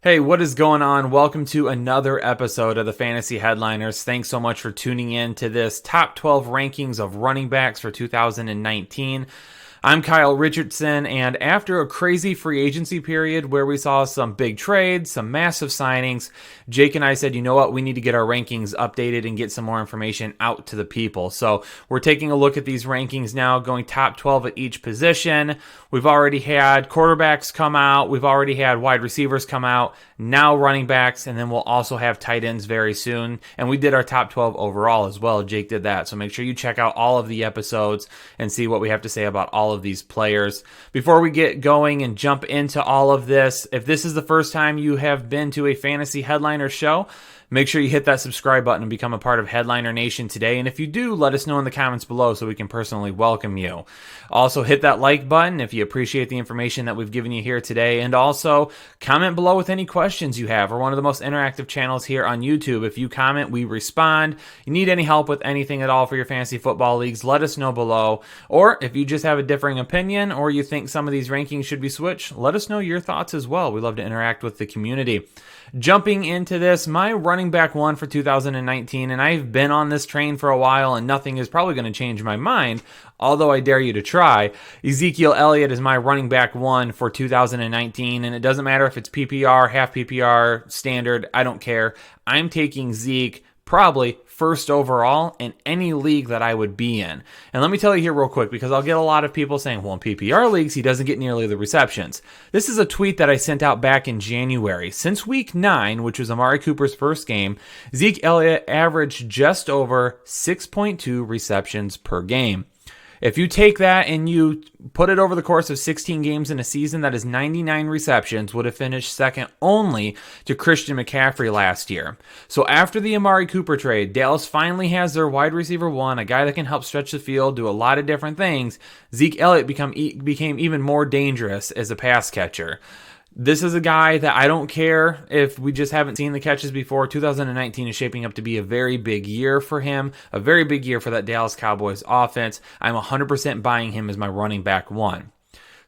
Hey, what is going on? Welcome to another episode of the Fantasy Headliners. Thanks so much for tuning in to this top 12 rankings of running backs for 2019. I'm Kyle Richardson, and after a crazy free agency period where we saw some big trades, some massive signings, Jake and I said, you know what, we need to get our rankings updated and get some more information out to the people. So we're taking a look at these rankings now, going top 12 at each position. We've already had quarterbacks come out. We've already had wide receivers come out. Now running backs, and then we'll also have tight ends very soon. And we did our top 12 overall as well. Jake did that. So make sure you check out all of the episodes and see what we have to say about all of these players. Before we get going and jump into all of this, if this is the first time you have been to a Fantasy Headliner show, make sure you hit that subscribe button and become a part of Headliner Nation today. And if you do, let us know in the comments below so we can personally welcome you. Also, hit that like button if you appreciate the information that we've given you here today. And also, comment below with any questions you have. We're one of the most interactive channels here on YouTube. If you comment, we respond. You need any help with anything at all for your fantasy football leagues, let us know below. Or if you just have a differing opinion or you think some of these rankings should be switched, let us know your thoughts as well. We love to interact with the community. Jumping into this, my running back one for 2019, and I've been on this train for a while, and nothing is probably going to change my mind, although I dare you to try. Ezekiel Elliott is my running back one for 2019, and it doesn't matter if it's PPR, half PPR, standard, I don't care. I'm taking Zeke probably first overall in any league that I would be in. And let me tell you here real quick, because I'll get a lot of people saying, well, in PPR leagues, he doesn't get nearly the receptions. This is a tweet that I sent out back in January. Since week 9, which was Amari Cooper's first game, Zeke Elliott averaged just over 6.2 receptions per game. If you take that and you put it over the course of 16 games in a season, that is 99 receptions, would have finished second only to Christian McCaffrey last year. So after the Amari Cooper trade, Dallas finally has their wide receiver one, a guy that can help stretch the field, do a lot of different things. Zeke Elliott became even more dangerous as a pass catcher. This is a guy that I don't care if we just haven't seen the catches before. 2019 is shaping up to be a very big year for him, a very big year for that Dallas Cowboys offense. I'm 100% buying him as my running back one.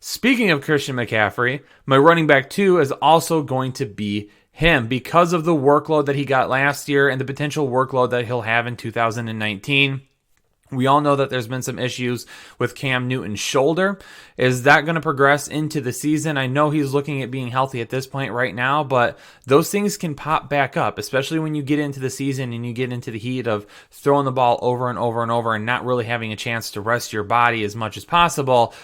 Speaking of Christian McCaffrey, my running back two is also going to be him because of the workload that he got last year and the potential workload that he'll have in 2019. We all know that there's been some issues with Cam Newton's shoulder. Is that going to progress into the season? I know he's looking at being healthy at this point right now, but those things can pop back up, especially when you get into the season and you get into the heat of throwing the ball over and over and over and not really having a chance to rest your body as much as possible.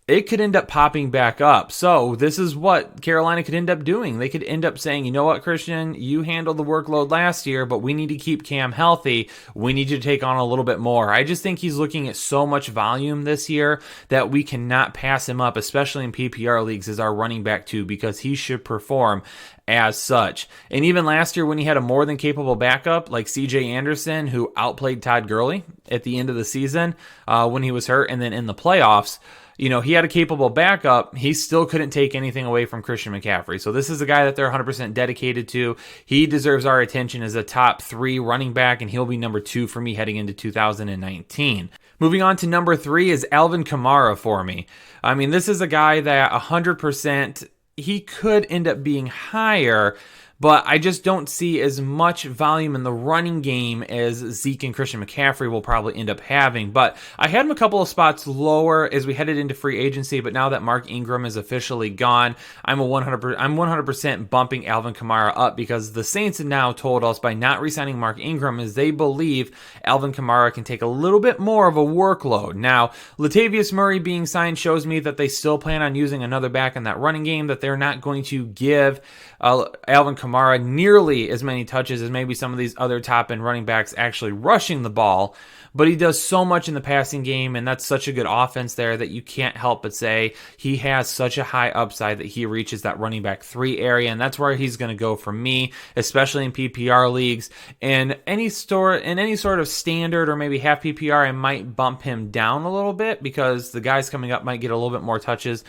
It could end up popping back up. So this is what Carolina could end up doing. They could end up saying, you know what, Christian, you handled the workload last year, but we need to keep Cam healthy. We need you to take on a little bit more. I just think he's looking at so much volume this year that we cannot pass him up, especially in PPR leagues as our running back two, because he should perform as such. And even last year when he had a more than capable backup like CJ Anderson, who outplayed Todd Gurley at the end of the season when he was hurt, and then in the playoffs, you know, he had a capable backup. He still couldn't take anything away from Christian McCaffrey. So this is a guy that they're 100% dedicated to. He deserves our attention as a top 3 running back, and he'll be number 2 for me heading into 2019. Moving on to number 3 is Alvin Kamara for me. I mean, this is a guy that 100%, he could end up being higher, but I just don't see as much volume in the running game as Zeke and Christian McCaffrey will probably end up having. But I had him a couple of spots lower as we headed into free agency, but now that Mark Ingram is officially gone, I'm 100% bumping Alvin Kamara up because the Saints have now told us by not re-signing Mark Ingram is they believe Alvin Kamara can take a little bit more of a workload. Now, Latavius Murray being signed shows me that they still plan on using another back in that running game, that they're not going to give Alvin Kamara nearly as many touches as maybe some of these other top-end running backs actually rushing the ball. But he does so much in the passing game, and that's such a good offense there that you can't help but say he has such a high upside that he reaches that running back 3 area, and that's where he's going to go for me, especially in PPR leagues. In any sort of standard or maybe half PPR, I might bump him down a little bit because the guys coming up might get a little bit more touches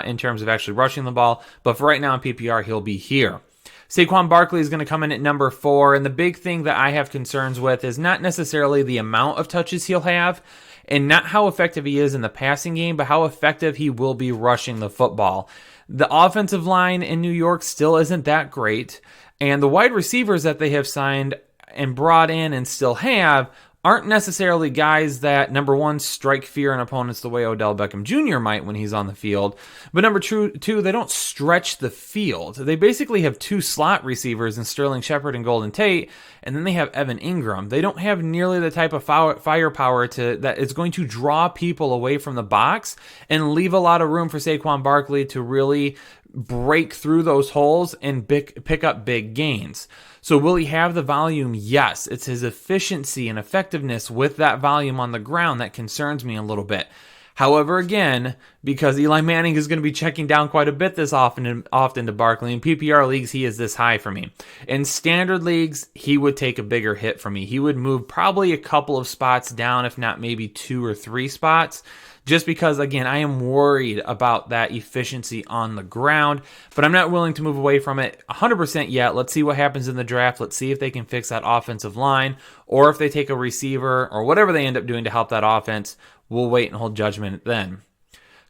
in terms of actually rushing the ball. But for right now in PPR, he'll be here. Saquon Barkley is going to come in at number 4, and the big thing that I have concerns with is not necessarily the amount of touches he'll have, and not how effective he is in the passing game, but how effective he will be rushing the football. The offensive line in New York still isn't that great. And the wide receivers that they have signed and brought in and still have aren't necessarily guys that, number one, strike fear in opponents the way Odell Beckham Jr. might when he's on the field. But number two, they don't stretch the field. They basically have two slot receivers in Sterling Shepard and Golden Tate, and then they have Evan Ingram. They don't have nearly the type of firepower that is going to draw people away from the box and leave a lot of room for Saquon Barkley to really break through those holes and pick up big gains. So will he have the volume? Yes. It's his efficiency and effectiveness with that volume on the ground that concerns me a little bit. However, again, because Eli Manning is going to be checking down quite a bit this often to Barkley, in PPR leagues, he is this high for me. In standard leagues, he would take a bigger hit for me. He would move probably a couple of spots down, if not maybe 2 or 3 spots. Just because, again, I am worried about that efficiency on the ground, but I'm not willing to move away from it 100% yet. Let's see what happens in the draft. Let's see if they can fix that offensive line, or if they take a receiver, or whatever they end up doing to help that offense. We'll wait and hold judgment then.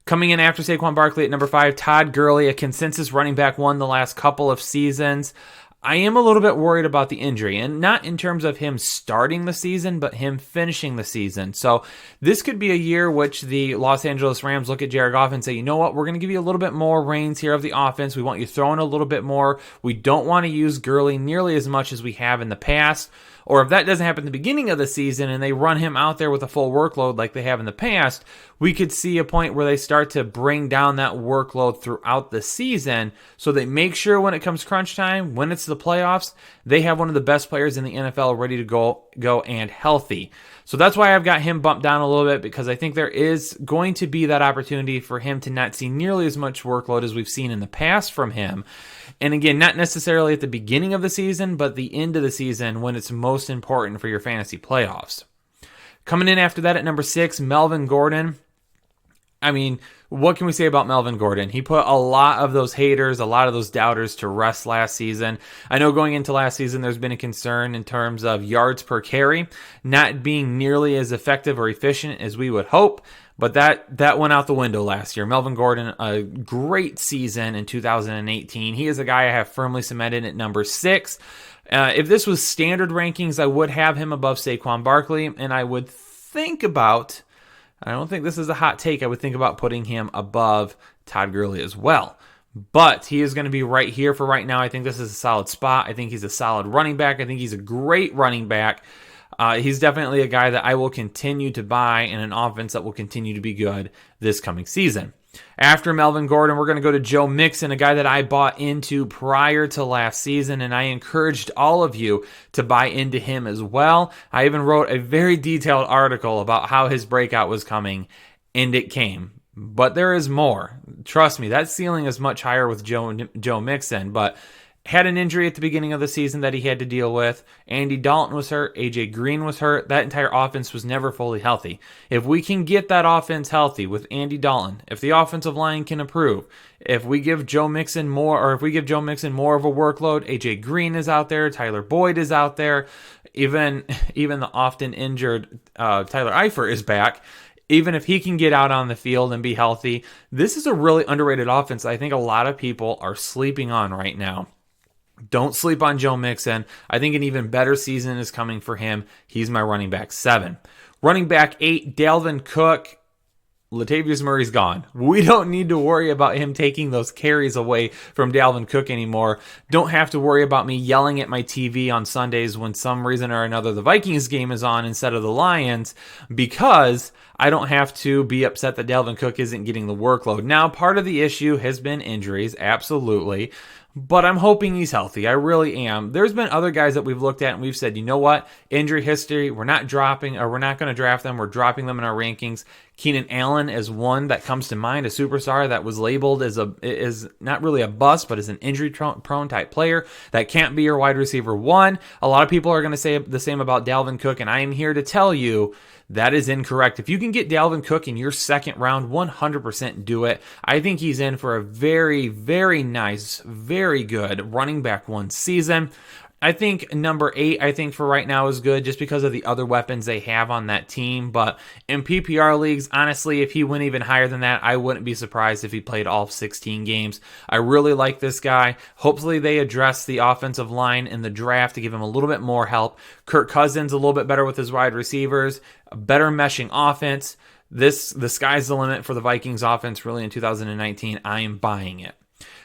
Coming in after Saquon Barkley at number 5, Todd Gurley, a consensus running back one the last couple of seasons. I am a little bit worried about the injury, and not in terms of him starting the season, but him finishing the season. So this could be a year which the Los Angeles Rams look at Jared Goff and say, you know what, we're going to give you a little bit more reins here of the offense. We want you throwing a little bit more. We don't want to use Gurley nearly as much as we have in the past. Or if that doesn't happen at the beginning of the season and they run him out there with a full workload like they have in the past, we could see a point where they start to bring down that workload throughout the season so they make sure when it comes crunch time, when it's the playoffs, they have one of the best players in the NFL ready to go and healthy. So that's why I've got him bumped down a little bit, because I think there is going to be that opportunity for him to not see nearly as much workload as we've seen in the past from him. And again, not necessarily at the beginning of the season, but the end of the season when it's most important for your fantasy playoffs. Coming in after that at number 6, Melvin Gordon. I mean, what can we say about Melvin Gordon? He put a lot of those haters, a lot of those doubters to rest last season. I know going into last season, there's been a concern in terms of yards per carry not being nearly as effective or efficient as we would hope, but that went out the window last year. Melvin Gordon, a great season in 2018. He is a guy I have firmly cemented at number 6. If this was standard rankings, I would have him above Saquon Barkley, and I would think about, I don't think this is a hot take, I would think about putting him above Todd Gurley as well. But he is going to be right here for right now. I think this is a solid spot. I think he's a solid running back. I think he's a great running back. He's definitely a guy that I will continue to buy in an offense that will continue to be good this coming season. After Melvin Gordon, we're going to go to Joe Mixon, a guy that I bought into prior to last season, and I encouraged all of you to buy into him as well. I even wrote a very detailed article about how his breakout was coming, and it came. But there is more. Trust me, that ceiling is much higher with Joe Mixon, but had an injury at the beginning of the season that he had to deal with. Andy Dalton was hurt. AJ Green was hurt. That entire offense was never fully healthy. If we can get that offense healthy with Andy Dalton, if the offensive line can improve, if we give Joe Mixon more of a workload, AJ Green is out there, Tyler Boyd is out there, even the often injured Tyler Eifert is back. Even if he can get out on the field and be healthy, this is a really underrated offense I think a lot of people are sleeping on right now. Don't sleep on Joe Mixon. I think an even better season is coming for him. He's my running back 7. Running back 8, Dalvin Cook. Latavius Murray's gone. We don't need to worry about him taking those carries away from Dalvin Cook anymore. Don't have to worry about me yelling at my TV on Sundays when some reason or another the Vikings game is on instead of the Lions, because I don't have to be upset that Dalvin Cook isn't getting the workload. Now, part of the issue has been injuries, absolutely. But I'm hoping he's healthy. I really am. There's been other guys that we've looked at and we've said, you know what? Injury history, we're not going to draft them. We're dropping them in our rankings. Keenan Allen is one that comes to mind, a superstar that was labeled as not really a bust, but as an injury-prone type player that can't be your wide receiver 1. A lot of people are going to say the same about Dalvin Cook, and I am here to tell you that is incorrect. If you can get Dalvin Cook in your second round, 100% do it. I think he's in for a very, very nice, very good running back 1 season. I think number 8, I think for right now is good just because of the other weapons they have on that team. But in PPR leagues, honestly, if he went even higher than that, I wouldn't be surprised if he played all 16 games. I really like this guy. Hopefully they address the offensive line in the draft to give him a little bit more help. Kirk Cousins a little bit better with his wide receivers, a better meshing offense. The sky's the limit for the Vikings offense really in 2019. I am buying it.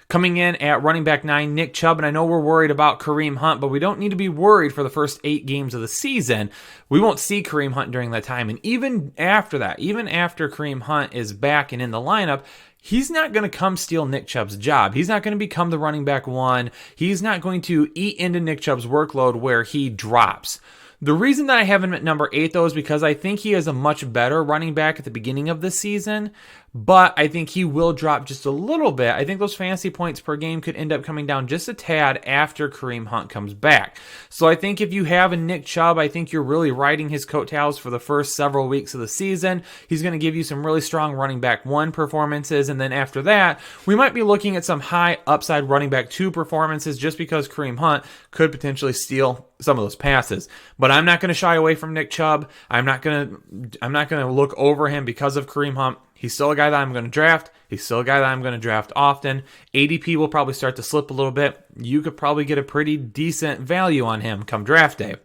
Coming in at running back 9, Nick Chubb, and I know we're worried about Kareem Hunt, but we don't need to be worried for the first 8 games of the season. We won't see Kareem Hunt during that time, and even after that, even after Kareem Hunt is back and in the lineup, he's not going to come steal Nick Chubb's job. He's not going to become the running back 1. He's not going to eat into Nick Chubb's workload where he drops. The reason that I have him at number 8, though, is because I think he is a much better running back at the beginning of the season, but I think he will drop just a little bit. I think those fantasy points per game could end up coming down just a tad after Kareem Hunt comes back. So I think if you have a Nick Chubb, I think you're really riding his coattails for the first several weeks of the season. He's going to give you some really strong running back 1 performances, and then after that, we might be looking at some high upside running back 2 performances just because Kareem Hunt could potentially steal some of those passes. But I'm not going to shy away from Nick Chubb. I'm not going to look over him because of Kareem Hunt. He's still a guy that I'm going to draft. He's still a guy that I'm going to draft often. ADP will probably start to slip a little bit. You could probably get a pretty decent value on him come draft day.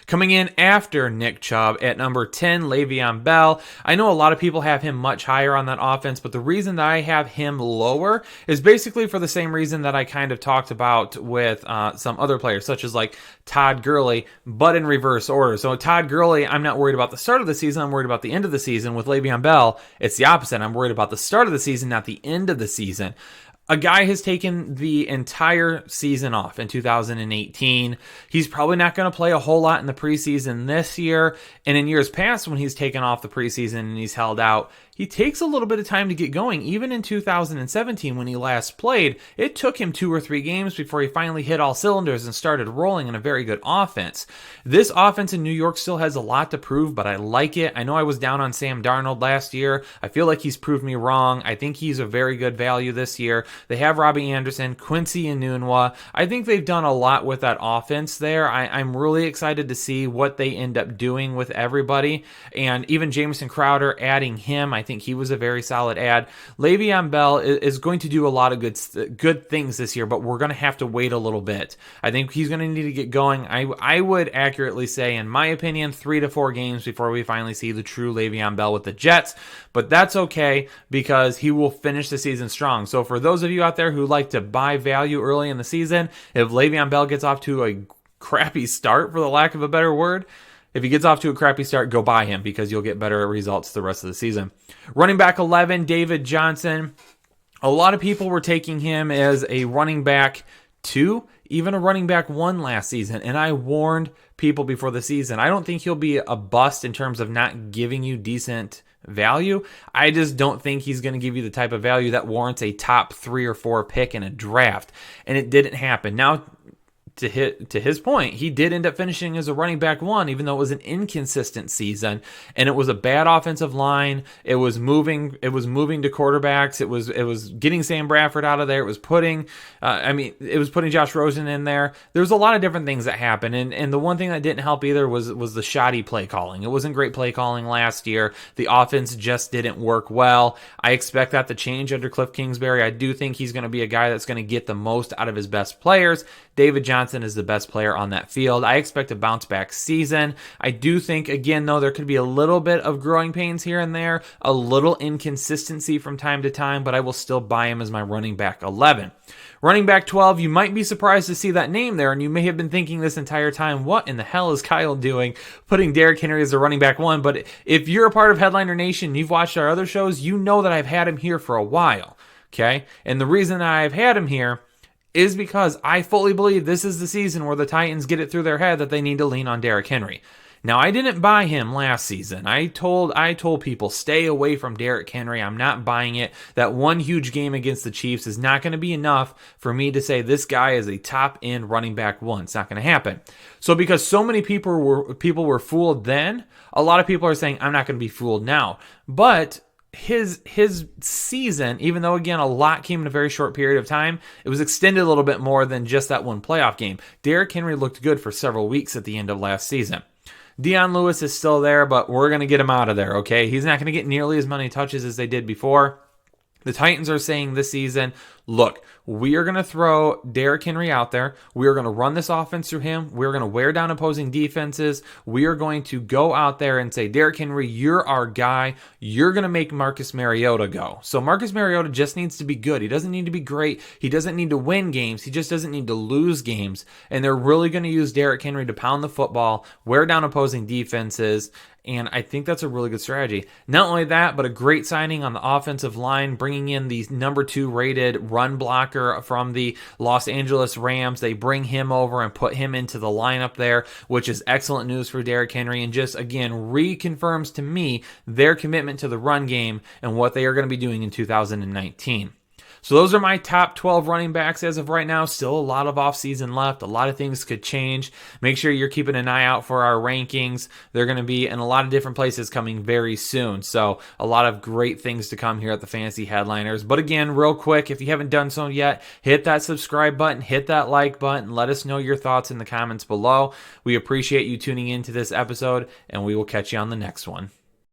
Coming in after Nick Chubb at number 10, Le'Veon Bell. I know a lot of people have him much higher on that offense, but the reason that I have him lower is basically for the same reason that I kind of talked about with some other players, such as like Todd Gurley, but in reverse order. So Todd Gurley, I'm not worried about the start of the season. I'm worried about the end of the season. With Le'Veon Bell, it's the opposite. I'm worried about the start of the season, not the end of the season. A guy has taken the entire season off in 2018. He's probably not going to play a whole lot in the preseason this year. And in years past, when he's taken off the preseason and he's held out, he takes a little bit of time to get going. Even in 2017, when he last played, it took him 2 or 3 games before he finally hit all cylinders and started rolling in a very good offense. This offense in New York still has a lot to prove, but I like it. I know I was down on Sam Darnold last year. I feel like he's proved me wrong. I think he's a very good value this year. They have Robbie Anderson, Quincy Enunwa. I think they've done a lot with that offense there. I'm really excited to see what they end up doing with everybody. And even Jamison Crowder, adding him, I think he was a very solid add. Le'Veon Bell is going to do a lot of good things this year, but we're going to have to wait a little bit. I think he's going to need to get going. I would accurately say, in my opinion, 3 to 4 games before we finally see the true Le'Veon Bell with the Jets. But that's okay because he will finish the season strong. So for those of you out there who like to buy value early in the season, if Le'Veon Bell gets off to a crappy start, for the lack of a better word, if he gets off to a crappy start, go buy him because you'll get better results the rest of the season. Running back 11, David Johnson. A lot of people were taking him as a running back 2, even a running back 1 last season, and I warned people before the season. I don't think he'll be a bust in terms of not giving you decent value. I just don't think he's going to give you the type of value that warrants a top 3 or 4 pick in a draft, and it didn't happen. Now, to his point, he did end up finishing as a running back 1, even though it was an inconsistent season, and it was a bad offensive line. It was moving to quarterbacks. It was getting Sam Bradford out of there. It was putting Josh Rosen in there. There was a lot of different things that happened, and the one thing that didn't help either was the shoddy play calling. It wasn't great play calling last year. The offense just didn't work well. I expect that to change under Cliff Kingsbury. I do think he's going to be a guy that's going to get the most out of his best players. David Johnson is the best player on that field. I expect a bounce back season. I do think, again, though, there could be a little bit of growing pains here and there, a little inconsistency from time to time, but I will still buy him as my running back 11. Running back 12, you might be surprised to see that name there, and you may have been thinking this entire time, what in the hell is Kyle doing putting Derrick Henry as a running back 1? But if you're a part of Headliner Nation, you've watched our other shows, you know that I've had him here for a while, okay? And the reason that I've had him here is because I fully believe this is the season where the Titans get it through their head that they need to lean on Derrick Henry. Now, I didn't buy him last season. I told people, stay away from Derrick Henry. I'm not buying it. That one huge game against the Chiefs is not going to be enough for me to say this guy is a top-end running back 1. It's not going to happen. So because so many people were fooled then, a lot of people are saying, I'm not going to be fooled now. But his season, even though again a lot came in a very short period of time, it was extended a little bit more than just that one playoff game. Derrick Henry looked good for several weeks at the end of last season. Dion Lewis is still there, but we're going to get him out of there, okay? He's not going to get nearly as many touches as they did before. The Titans are saying this season, look, we are going to throw Derrick Henry out there. We are going to run this offense through him. We're going to wear down opposing defenses. We are going to go out there and say, Derrick Henry, you're our guy. You're going to make Marcus Mariota go. So Marcus Mariota just needs to be good. He doesn't need to be great. He doesn't need to win games. He just doesn't need to lose games. And they're really going to use Derrick Henry to pound the football, wear down opposing defenses. And I think that's a really good strategy. Not only that, but a great signing on the offensive line, bringing in the number 2 rated run blocker from the Los Angeles Rams. They bring him over and put him into the lineup there, which is excellent news for Derrick Henry, and just, again, reconfirms to me their commitment to the run game and what they are going to be doing in 2019. So those are my top 12 running backs as of right now. Still a lot of offseason left. A lot of things could change. Make sure you're keeping an eye out for our rankings. They're going to be in a lot of different places coming very soon. So a lot of great things to come here at the Fantasy Headliners. But again, real quick, if you haven't done so yet, hit that subscribe button, hit that like button, let us know your thoughts in the comments below. We appreciate you tuning into this episode, and we will catch you on the next one.